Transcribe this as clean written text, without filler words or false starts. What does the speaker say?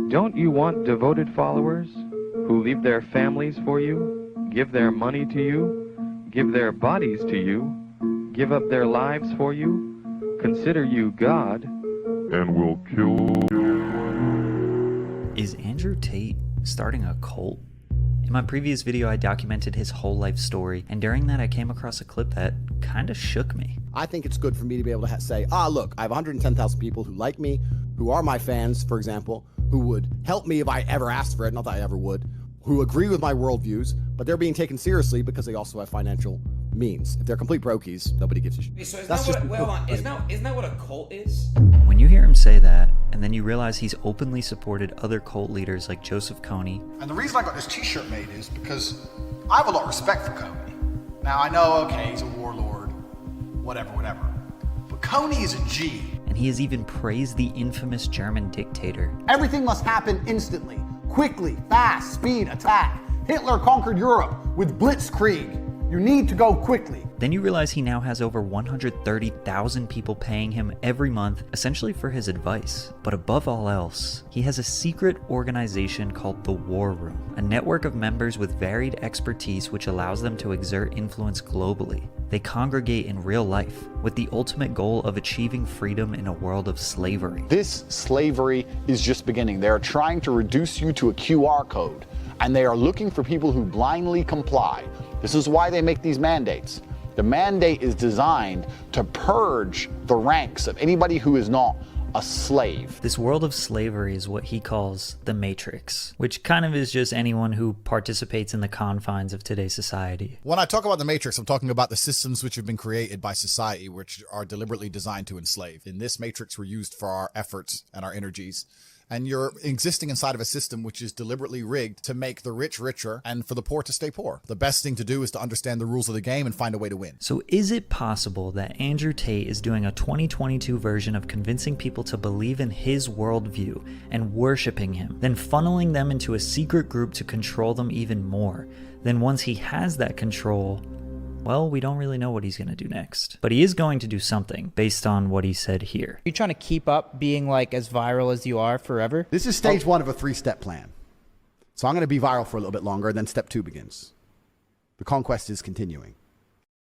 Don't you want devoted followers who leave their families for you, give their money to you, give their bodies to you, give up their lives for you, consider you God, and will kill you? Is Andrew Tate starting a cult? In my previous video, I documented his whole life story, and during that I came across a clip that kind of shook me. I think it's good for me to be able to say, look, I have 110,000 people who like me, who are my fans, for example, who would help me if I ever asked for it, not that I ever would, who agree with my worldviews, but they're being taken seriously because they also have financial means. If they're complete brokies, nobody gives a shit. So isn't that what a cult is? When you hear him say that, and then you realize he's openly supported other cult leaders like Joseph Kony. And the reason I got this t-shirt made is because I have a lot of respect for Kony. Now I know, okay, he's a warlord, whatever. But Kony is a G. And he has even praised the infamous German dictator. Everything must happen instantly, quickly, fast, speed, attack. Hitler conquered Europe with blitzkrieg. You need to go quickly. Then you realize he now has over 130,000 people paying him every month, essentially for his advice. But above all else, he has a secret organization called the War Room, a network of members with varied expertise which allows them to exert influence globally. They congregate in real life, with the ultimate goal of achieving freedom in a world of slavery. This slavery is just beginning. They're trying to reduce you to a QR code, and they are looking for people who blindly comply. This is why they make these mandates. The mandate is designed to purge the ranks of anybody who is not a slave. This world of slavery is what he calls the Matrix, which kind of is just anyone who participates in the confines of today's society. When I talk about the Matrix, I'm talking about the systems which have been created by society, which are deliberately designed to enslave. In this Matrix, we're used for our efforts and our energies. And you're existing inside of a system which is deliberately rigged to make the rich richer and for the poor to stay poor. The best thing to do is to understand the rules of the game and find a way to win. So is it possible that Andrew Tate is doing a 2022 version of convincing people to believe in his worldview and worshiping him, then funneling them into a secret group to control them even more? Then once he has that control, well, we don't really know what he's going to do next. But he is going to do something based on what he said here. Are you trying to keep up being like as viral as you are forever? This is stage one of a 3-step plan. So I'm going to be viral for a little bit longer, then step 2 begins. The conquest is continuing.